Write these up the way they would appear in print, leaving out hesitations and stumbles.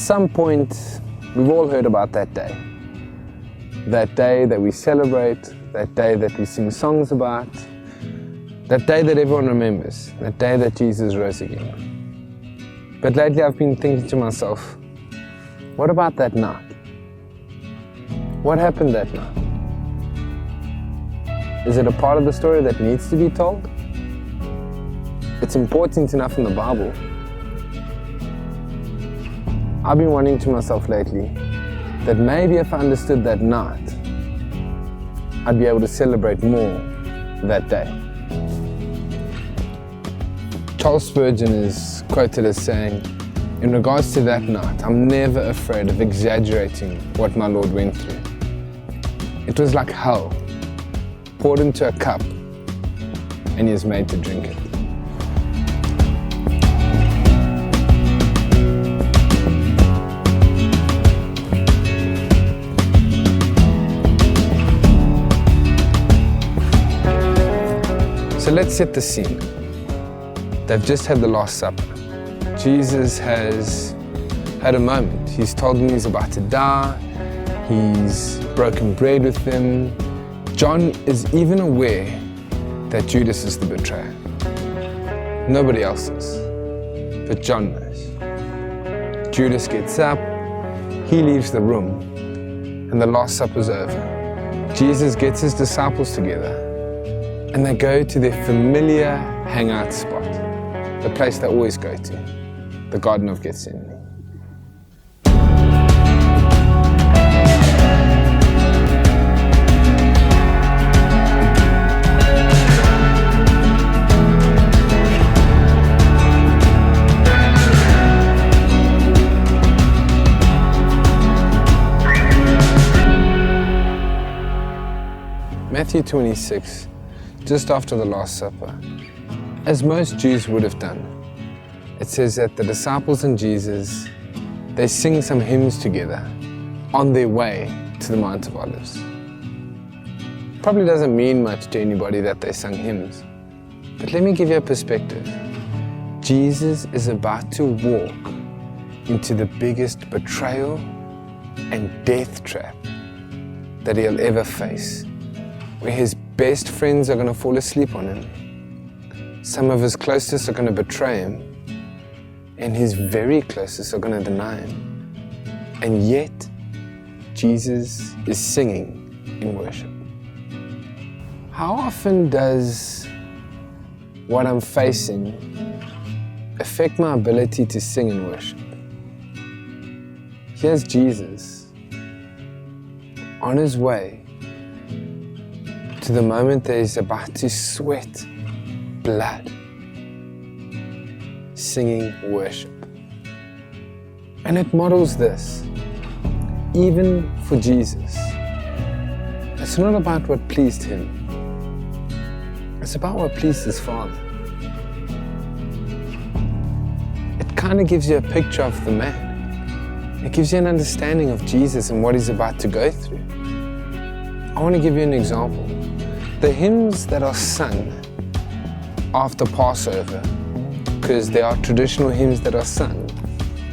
some point, we've all heard about that day. That day that we celebrate, that day that we sing songs about, that day that everyone remembers, that day that Jesus rose again. But lately I've been thinking to myself, what about that night? What happened that night? Is it a part of the story that needs to be told? It's important enough in the Bible. I've been wondering to myself lately that maybe if I understood that night, I'd be able to celebrate more that day. Charles Spurgeon is quoted as saying, in regards to that night, I'm never afraid of exaggerating what my Lord went through. It was like hell, poured into a cup, and he is made to drink it. So let's set the scene. They've just had the Last Supper. Jesus has had a moment. He's told them he's about to die. He's broken bread with them. John is even aware that Judas is the betrayer. Nobody else is, but John knows. Judas gets up, he leaves the room, and the Last Supper's over. Jesus gets his disciples together, and they go to their familiar hangout spot, the place they always go to, the Garden of Gethsemane. Matthew 26, just after the Last Supper, as most Jews would have done, it says that the disciples and Jesus, they sing some hymns together on their way to the Mount of Olives. Probably doesn't mean much to anybody that they sung hymns, but let me give you a perspective. Jesus is about to walk into the biggest betrayal and death trap that he'll ever face, where his best friends are going to fall asleep on him. Some of his closest are going to betray him, and his very closest are going to deny him. And yet, Jesus is singing in worship. How often does what I'm facing affect my ability to sing in worship? Here's Jesus on his way to the moment that he's about to sweat blood, singing worship. And it models this, even for Jesus. It's not about what pleased him, it's about what pleased his Father. It kind of gives you a picture of the man. It gives you an understanding of Jesus and what he's about to go through. I want to give you an example. The hymns that are sung after Passover, because there are traditional hymns that are sung,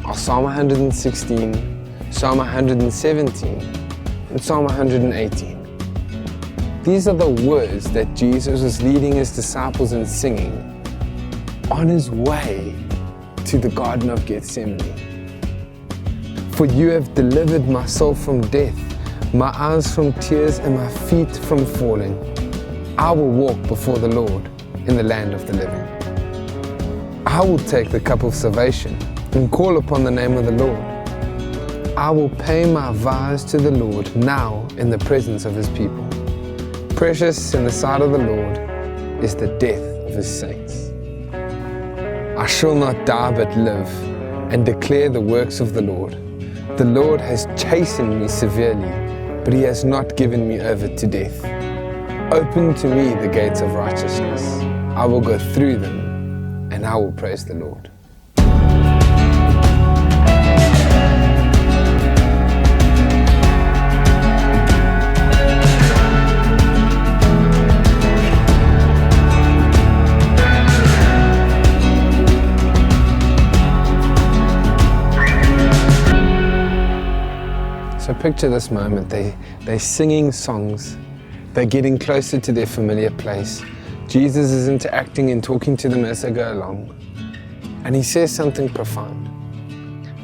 are Psalm 116, Psalm 117, and Psalm 118. These are the words that Jesus was leading his disciples in singing on his way to the Garden of Gethsemane. For you have delivered my soul from death, my eyes from tears and my feet from falling. I will walk before the Lord in the land of the living. I will take the cup of salvation and call upon the name of the Lord. I will pay my vows to the Lord now in the presence of his people. Precious in the sight of the Lord is the death of his saints. I shall not die but live and declare the works of the Lord. The Lord has chastened me severely, but he has not given me over to death. Open to me the gates of righteousness. I will go through them, and I will praise the Lord. picture this moment. They're singing songs. They're getting closer to their familiar place. Jesus is interacting and talking to them as they go along. And he says something profound.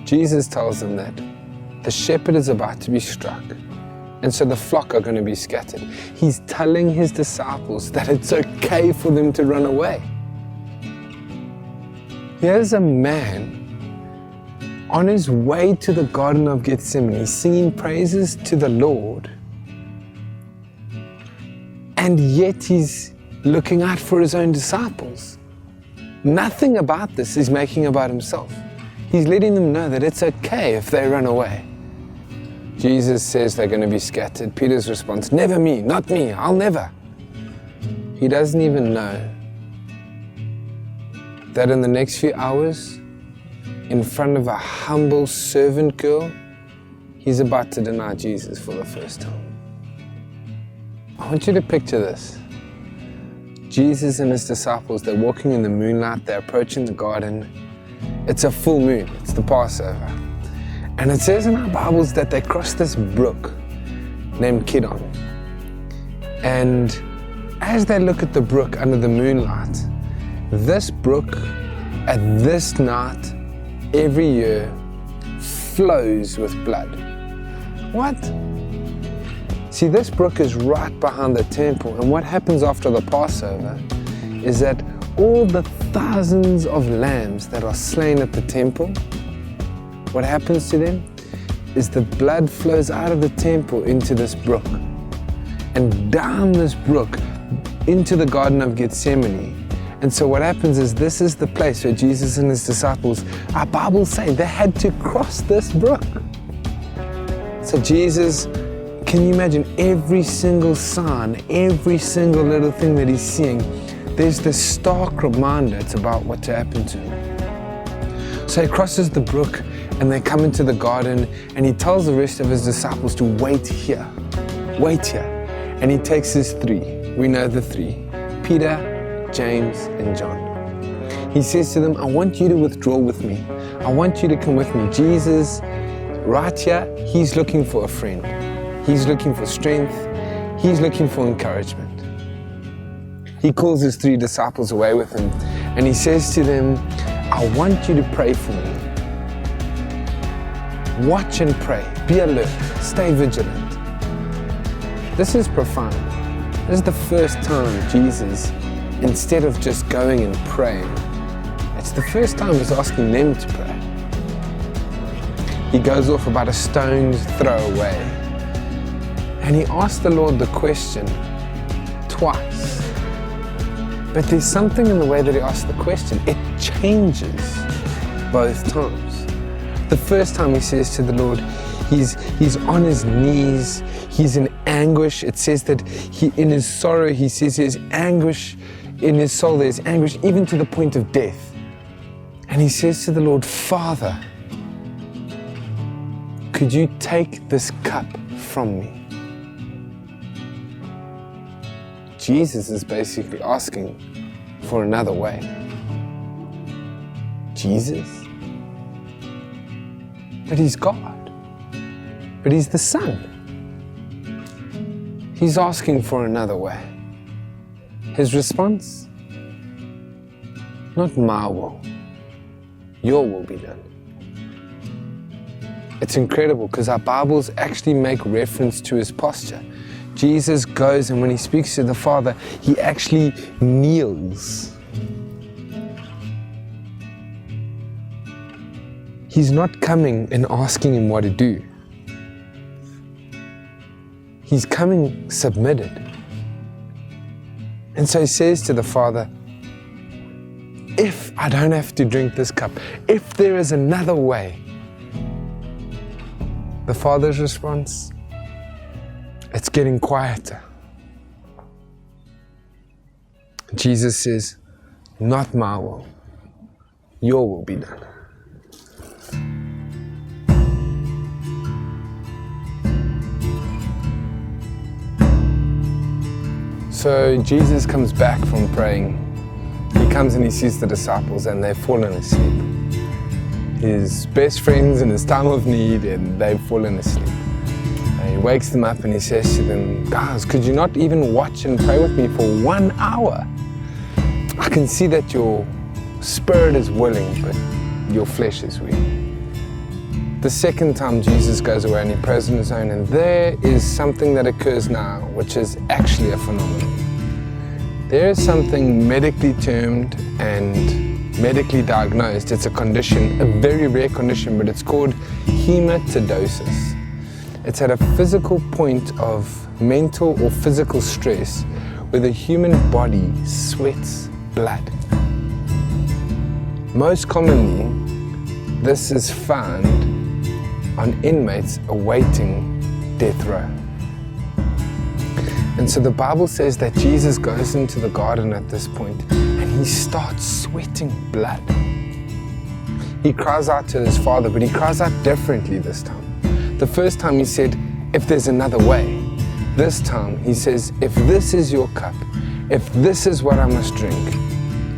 Jesus tells them that the shepherd is about to be struck, and so the flock are going to be scattered. He's telling his disciples that it's okay for them to run away. Here's a man on his way to the Garden of Gethsemane, singing praises to the Lord, and yet he's looking out for his own disciples. Nothing about this is making about himself. He's letting them know that it's okay if they run away. Jesus says they're going to be scattered. Peter's response, never me, not me, I'll never. He doesn't even know that in the next few hours, in front of a humble servant girl, he's about to deny Jesus for the first time. I want you to picture this. Jesus and his disciples, they're walking in the moonlight, they're approaching the garden. It's a full moon, it's the Passover. And it says in our Bibles that they crossed this brook named Kidron. And as they look at the brook under the moonlight, this brook at this night every year flows with blood. What? See, this brook is right behind the temple, and what happens after the Passover is that all the thousands of lambs that are slain at the temple, what happens to them is the blood flows out of the temple into this brook and down this brook into the Garden of Gethsemane. And so what happens is this is the place where Jesus and his disciples, our Bibles say, they had to cross this brook. So Jesus, can you imagine every single sign, every single little thing that he's seeing? There's this stark reminder it's about what to happen to him. So he crosses the brook and they come into the garden, and he tells the rest of his disciples to wait here. Wait here. And he takes his three. We know the three. Peter, James, and John. He says to them, I want you to withdraw with me. I want you to come with me. Jesus, right here, he's looking for a friend. He's looking for strength. He's looking for encouragement. He calls his three disciples away with him, and he says to them, I want you to pray for me. Watch and pray. Be alert. Stay vigilant. This is profound. This is the first time Jesus, instead of just going and praying, it's the first time he's asking them to pray. He goes off about a stone's throw away, and he asks the Lord the question twice. But there's something in the way that he asks the question. It changes both times. The first time he says to the Lord, he's on his knees, he's in anguish. It says that in his sorrow, he says there's anguish in his soul, there's anguish even to the point of death. And he says to the Lord, Father, could you take this cup from me? Jesus is basically asking for another way. Jesus? But he's God. But he's the Son. He's asking for another way. His response? Not my will. Your will be done. It's incredible because our Bibles actually make reference to his posture. Jesus goes, and when he speaks to the Father, he actually kneels. He's not coming and asking him what to do. He's coming submitted. And so he says to the Father, if I don't have to drink this cup, if there is another way. The Father's response, it's getting quieter. Jesus says, not my will, your will be done. So Jesus comes back from praying. He comes and he sees the disciples and they've fallen asleep. His best friends in his time of need, and they've fallen asleep. wakes them up and he says to them, guys, could you not even watch and pray with me for 1 hour? I can see that your spirit is willing, but your flesh is weak. The second time Jesus goes away and he prays on his own, and there is something that occurs now, which is actually a phenomenon. There is something medically termed and medically diagnosed. It's a condition, a very rare condition, but it's called hematodosis. It's at a physical point of mental or physical stress where the human body sweats blood. Most commonly, this is found on inmates awaiting death row. And so the Bible says that Jesus goes into the garden at this point and he starts sweating blood. He cries out to his Father, but he cries out differently this time. The first time he said, if there's another way. This time he says, if this is your cup, if this is what I must drink,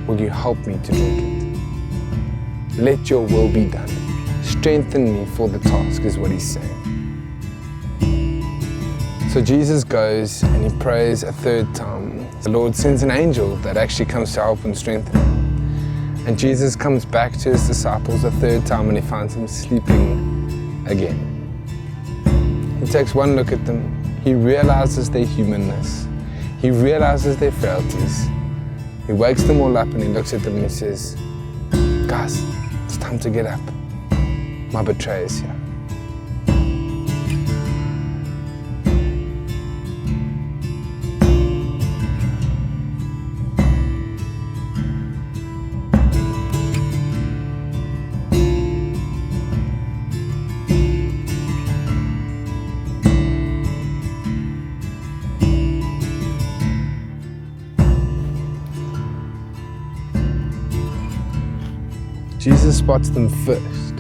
will you help me to drink it? Let your will be done. Strengthen me for the task is what he's saying. So Jesus goes and he prays a third time. The Lord sends an angel that actually comes to help and strengthen him. And Jesus comes back to his disciples a third time and he finds them sleeping again. He takes one look at them. He realizes their humanness. He realizes their frailties. He wakes them all up and he looks at them and he says, guys, it's time to get up. My betrayer is here. Jesus spots them first,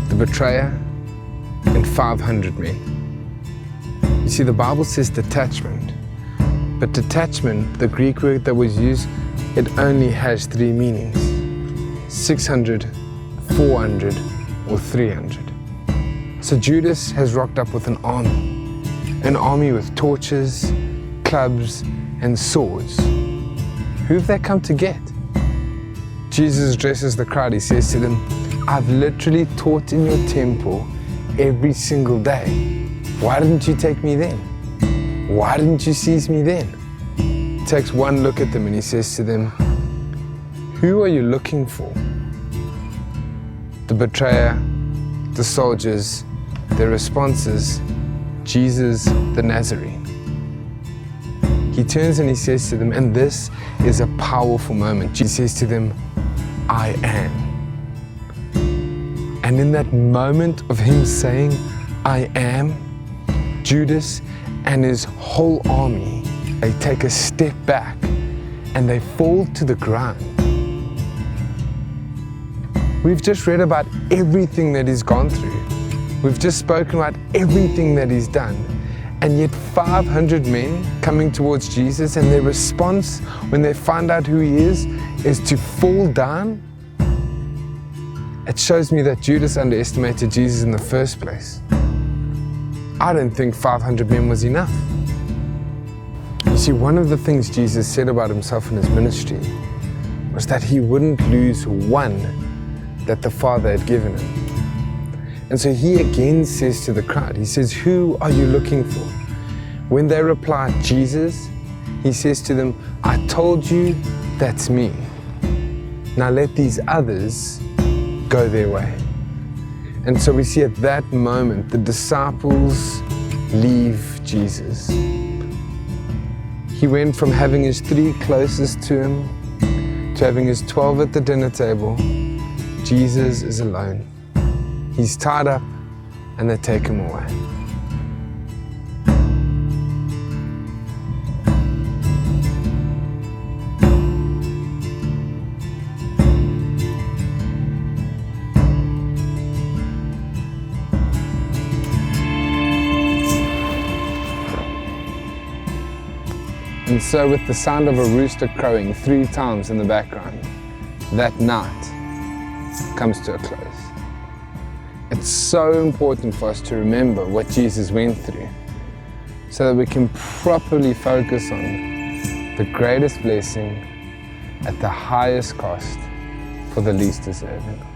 the betrayer and 500 men. You see, the Bible says detachment, but detachment, the Greek word that was used, it only has three meanings: 600, 400, or 300. So Judas has rocked up with an army with torches, clubs, and swords. Who have they come to get? Jesus addresses the crowd. He says to them, I've literally taught in your temple every single day. Why didn't you take me then? Why didn't you seize me then? He takes one look at them and he says to them, who are you looking for? The betrayer, the soldiers, their response is, Jesus the Nazarene. He turns and he says to them, and this is a powerful moment. He says to them, I am. And in that moment of him saying, I am, Judas and his whole army, they take a step back and they fall to the ground. We've just read about everything that he's gone through. We've just spoken about everything that he's done. And yet 500 men coming towards Jesus, and their response when they find out who he is to fall down. It shows me that Judas underestimated Jesus in the first place. I don't think 500 men was enough. You see, one of the things Jesus said about himself in his ministry was that he wouldn't lose one that the Father had given him. And so he again says to the crowd, he says, who are you looking for? When they reply, Jesus, he says to them, I told you that's me. Now let these others go their way. And so we see at that moment, the disciples leave Jesus. He went from having his 3 closest to him to having his 12 at the dinner table. Jesus is alone. He's tied up and they take him away. And so with the sound of a rooster crowing 3 times in the background, that night comes to a close. It it's so important for us to remember what Jesus went through so that we can properly focus on the greatest blessing at the highest cost for the least deserving.